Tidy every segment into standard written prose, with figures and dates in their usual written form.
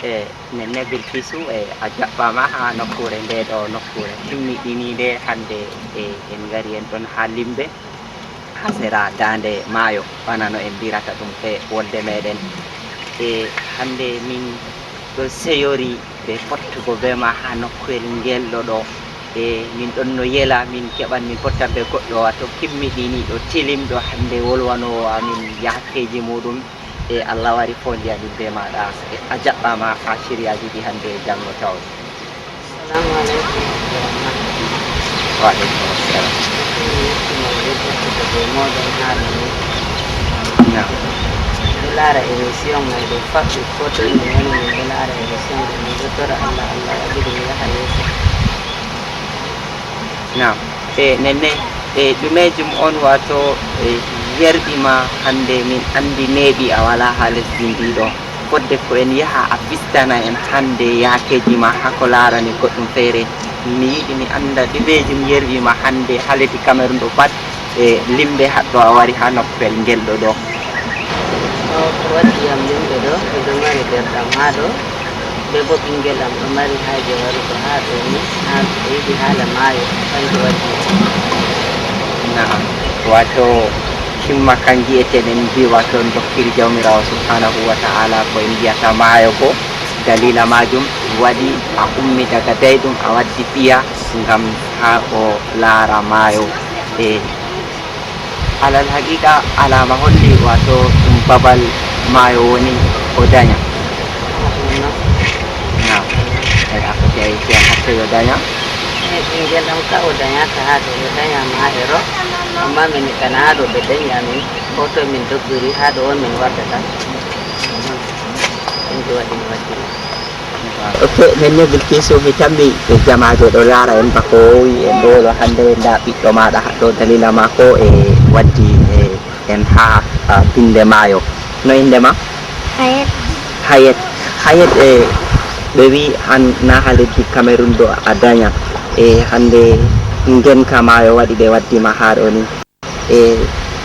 nenne Bilkisu a jaɓɓama ha nokkure nde ɗo nokkure timmiɗinide hande en gari en ɗon ha Limbe ha sera dande maayo bana no en mbirata ɗum wolde meɗen hande min ɗo seyori ɓe fottugo be ma ha nokkuyel ngel ɗo min ɗon no yela min keɓan min fotta be goɗɗo wato kimmiɗiniɗo tilimɗo hande wolwanowo amin yakeji muɗum Allah wari fondi amin be maɗa a jaɓɓama ha shiryaji ɗi hande jango taw. Assalamu alaikum. Wa alaikum assalam. Lara émission mai ɗo faɓɓi foto ɗum woni min ɗo lara émission ɗo min ɗo tora Allah waɗi ɗum yaha yeeso. Nam nenne ɗumejum on wato yerɓima hande min andi neeɓi a wala ha lesdi ndiɗo fodde ko en yaha a fistana en hande yakeji ma hako larani goɗɗum feere mi yiɗi mi anda ɗumejum yerɓima hande ha leddi Cameroun ɗo pat Limbe haɗɗo a wari ha nokkuyel ngel ɗo ko waddi am Limbe ɗo miɗo mari derɗam ha ɗo be bo ɓingel am ɗo mari haje warugo ha ɗo ni ha ɓe yiɗi haala maayo kanjum waddi. Naam wato himma kan gi'eteɗen mbi wato dokkiri jawmirawo subhanahu wa ta'ala ko en mbiyata maayo ko dalila majum waɗi a ummi daga dayɗum a waddi ɓiya ngam ha o laara maayo alal haqiqa alama holli wato ɗum babal maayo woni o daña. Naam ako jayi fiya hatta yo daña ɓingel am ka o dañaka ha ɗo ɓe dañama ha ero amma min kana ha ɗo ɓe dañi amin ko to min doggiri ha ɗo on min waddata kanjum waɗi mi waddi. ok nenne Bilkisu mi tammi jamajo ɗo lara en bako wi en ɗo hande nda ɓiɗɗo maɗa haɗɗo dalila mako waddi en ha binde maayo no indema? Hayet ɓe wi an na ha leddi Cameroun ɗo a daña hande ngenka maayo waɗi ɓe waddima ha ɗo ni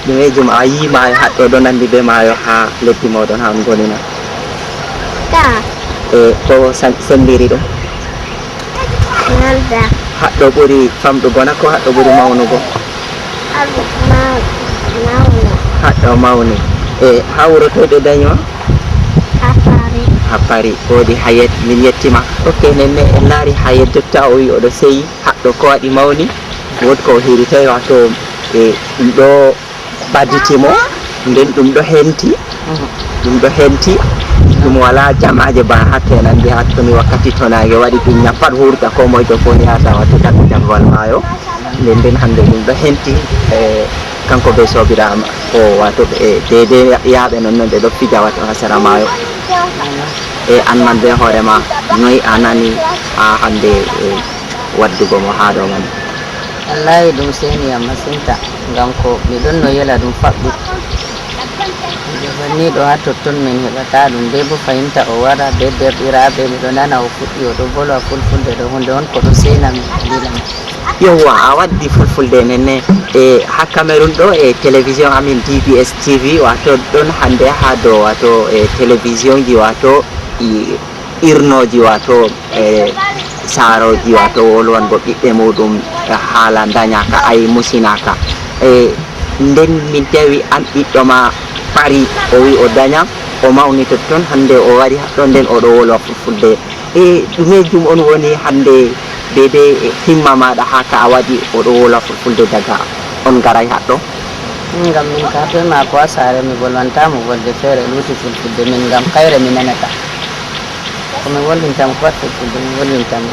ɗumejum a yi maayo haɗɗo ɗo nandi be maayo ha leddi moɗon ha on goni na ko sendiri ɗum haɗɗo ɓuri famɗugo na ko haɗɗo ɓuri mawnugo? haɗɗo mawni ha wuro to ɓe dañima ha Paris woodi Hayet min yettima. ok nenne en laari Hayet jotta o wi oɗo seyi haɗɗo ko waɗi mawni woodi ko hiri tawi wato ɗum ɗo ɓadditimo nden ɗum ɗo henti ɗum wala jamaje ba hatte nandi hattoni wakkati tonage waɗi piña pat hurta ko moye to foni yata wato jangol maayo nden hande ɗum ɗo henti kanko be sobirama o wato dede yaaɓe nonnon ɓe ɗo fija wato ha sera maayo an man be hoorema noyi a nani ha hande waddugo mo ha ɗo man? wallahi ɗum seni am masinta ngam ko miɗon no yela ɗum faɓɓi jobanni ɗo ha totton min heɓata ɗum be bo fahimta o wara be derɗiraɓe miɗo nana o fuɗɗi oɗo volwa fulfulde ɗo hunde on ko ɗo senami dilami. yowwa a waddi fulfulde nenne ha Cameroun ɗo télévision amin DBS TV wato ɗon hande ha dow wato télévision ji wato irnoji wato saroji wato wolwango ɓiɓɓe muɗum haala dañaka ay musinaka nden min tawi an ɓiɗɗo ma Paris o wi o daña o mawni totton hande o wari haɗɗo nden oɗo wolwa fulfulde ɗumejum on woni hande dede himma maɗa ha ka a waɗi oɗo wolwa fulfulde daga on garay haɗɗo? ngam min ka toy mako ha saare mi volwantamo volde feere luuti fulfulde min ngam kayre mi nanata komi wollintamo pat fulfulde mi wollintamo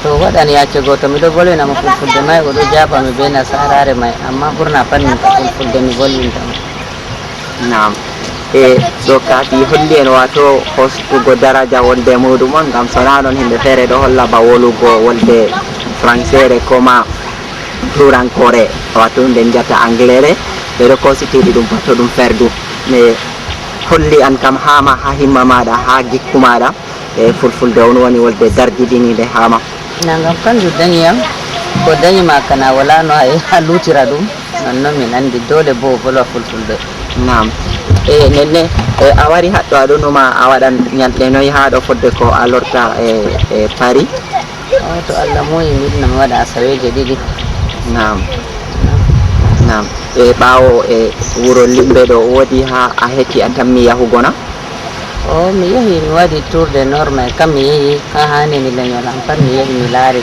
to waɗan yacce goto miɗo volwinamo fulfulde may oɗo jaɓami be nasarare may amma ɓurna pat min ka fulfulde mi vollintamo. Naam ɗo kadi holli en wato hostugo daraja wolde muɗum on ngam sona ɗon himɓe feere ɗo holla ba wolugo wolde françaire koma turankore wato nden jata anglais ɓeɗo kositiɗi ɗum bato ɗum ferdu mais holli an kam hama ha himma maɗa ha gikku maɗa fulfulde on woni wolde darjiɗinide hama? nangam kanjum dañiyam ko dañima kana wala no a lutira ɗum nonnon min andi dole bo volwa fulfulde Naam. Nenne a wari haɗɗo aɗonoma a waɗan ñalɗe noyi ha ɗo fodde ko a lorta e Paris? To Allah moyi miɗna mi waɗa asaweje ɗiɗi. Naam. Naam. E ɓawo e wuro Limbe ɗo wodi ha a heti a tammi yahugo na? Mi yahi mi waɗi tour de nord mai kam mi yehi ha hani mi leñol am pat mi yehi mi laari